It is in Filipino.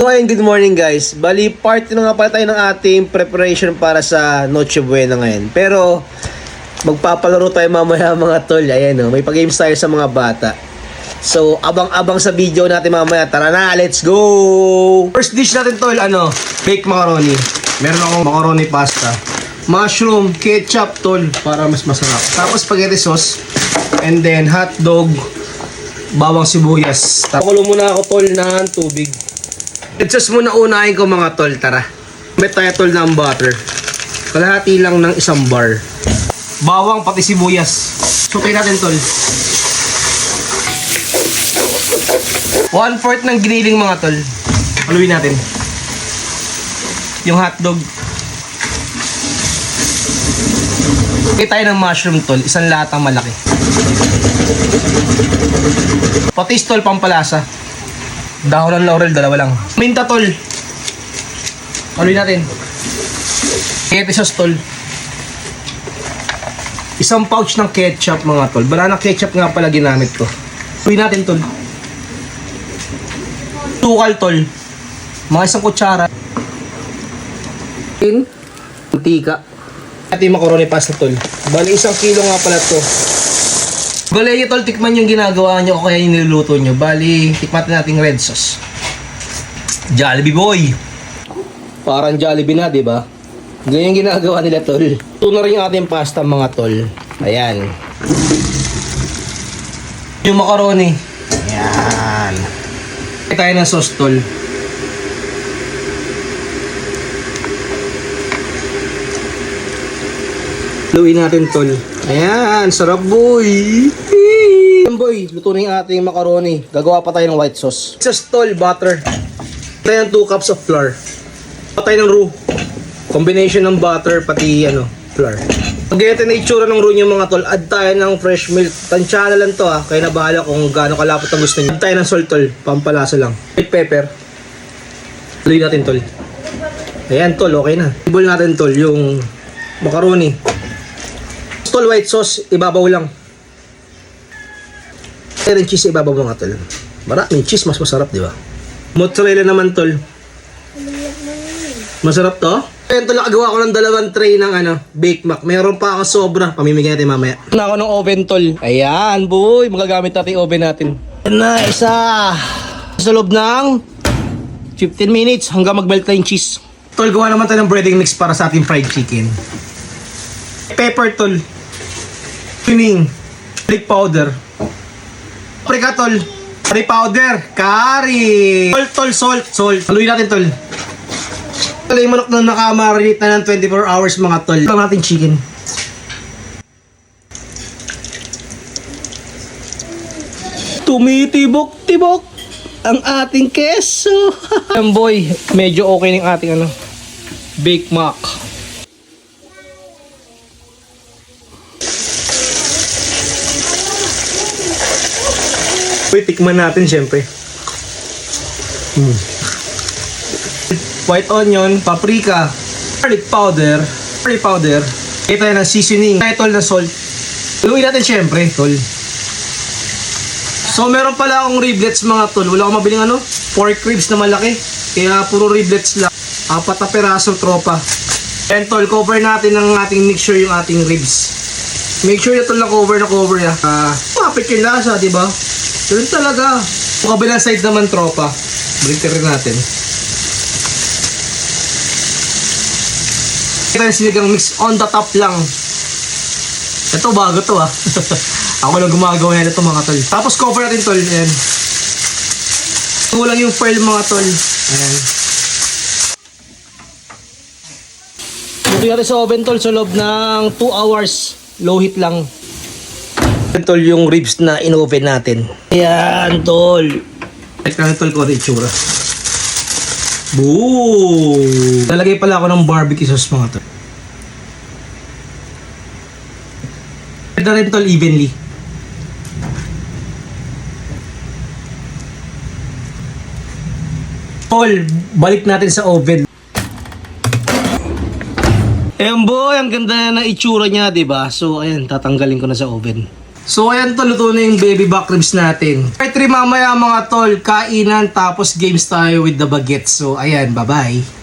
Ngayon, good morning guys. Bali, part na nga pala tayo ng ating preparation para sa Noche Buena ngayon. Pero, magpapalaro tayo mamaya mga tol. Ayan o, may pag-games tayo sa mga bata. So, abang-abang sa video natin mamaya. Tara na, let's go! First dish natin tol, baked macaroni. Meron akong macaroni pasta. Mushroom, ketchup tol, para mas masarap. Tapos spaghetti sauce. And then, hot dog, bawang sibuyas. Pakulo muna ako tol ng tubig. Let's muna unahin ko mga tol, tara. Met tayo tol ng butter. Kalahati lang ng isang bar. Bawang pati sibuyas. Sukin natin tol. 1/4 ng giniling mga tol. Haluin natin. Yung hotdog. Okay tayo ng mushroom tol. Isang latang malaki. Patis tol, pampalasa. Dahon ng laurel, dalawa lang. Minta tol. Haluin natin. Spaghetti sauce tol. Isang pouch ng ketchup mga tol. Banana ketchup nga pala ginamit ko. Haluin natin tol. Sukal tol. Mga isang kutsara. Mantika. At yung macaroni pasta tol. Bali 1 kilo nga pala to. Bali tol, tikman yung ginagawa nyo o kaya yung niluluto nyo. Bali, tikman natin red sauce. Jollibee boy. Parang Jollibee na, di ba? Ganyan yung ginagawa nila tol. Ito na rin yung ating pasta mga tol. Ayan. Yung macaroni. Ayan. Tayo ng sauce tol. Luin natin tol. Ayan, sarap boy. Ayan boy, luto na yung ating macaroni. Gagawa pa tayo ng white sauce. Sauce tol, butter. Tayo ng 2 cups of flour. Tayo ng roux. Combination ng butter pati flour. Pag-ganyan na itsura ng roux nyo mga tol, add tayo ng fresh milk. Tansya na lang to kaya na bahala kung gaano kalapot ang gusto nyo. Add tayo ng salt tol, pampalasa lang. White pepper. Luin natin tol. Ayan tol, okay na. Ibol natin tol yung macaroni. Tol, white sauce, ibabaw lang. Kaya rin cheese, ibabaw mga tol. Maraming cheese, mas masarap, di ba? Mozzarella naman, tol. Masarap to? Ayan, tol, nakagawa ko ng 2 tray ng Bake Mac. Meron pa ako sobra. Pamimigay natin mamaya. Na ako ng oven, tol. Ayan, boy. Magagamit natin yung oven natin. Ayan na, isa. Sa loob ng 15 minutes hanggang mag-melt na yung cheese. Tol, gawa naman tayo ng breading mix para sa ating fried chicken. Pepper, tol. Tuning, garlic powder, paprika tol, curry powder, curry, salt. Haluin natin tol. Tol, yung manok na nakamarinate na ng 24 hours mga tol. Lang natin chicken. Tumitibok-tibok ang ating keso. Ayan boy, medyo okay ng ating Bake Mac. Uy, tikman natin syempre. White onion, paprika, garlic powder, curry powder. Ito yan ang seasoning. Tol na salt. Luin natin syempre, tol. So meron pala akong riblets mga tol. Wala akong mabiling pork ribs na malaki. Kaya puro riblets lang. 4 na peraso tropa. And tol, cover natin ng ating mixture yung ating ribs. Make sure na tol na cover ya. Mapit yung lasa, diba? Ganun talaga. Kung kabilang side naman tropa, balik rin natin. Ito yung sinigang mix on the top lang. Ito bago to Ako lang gumagawa yan ito mga tol. Tapos cover natin tol. Ayan. Kulang yung pearl mga tol. Ayan. Luto natin sa oven tol sa loob ng 2 hours. Low heat lang. Tol, yung ribs na in-oven natin. Ayan, tol. Ito tol ko itsura. Boom! Lalagay pala ako ng barbecue sauce mga tol. Ito rin tol, evenly. Tol, balik natin sa oven. Ayan boy, ang ganda na itsura niya, diba? So, ayan, tatanggalin ko na sa oven. So ayan tol, luto na yung baby back ribs natin. Part 3 mamaya mga tol, kainan tapos games tayo with the bagets. So ayan, bye bye.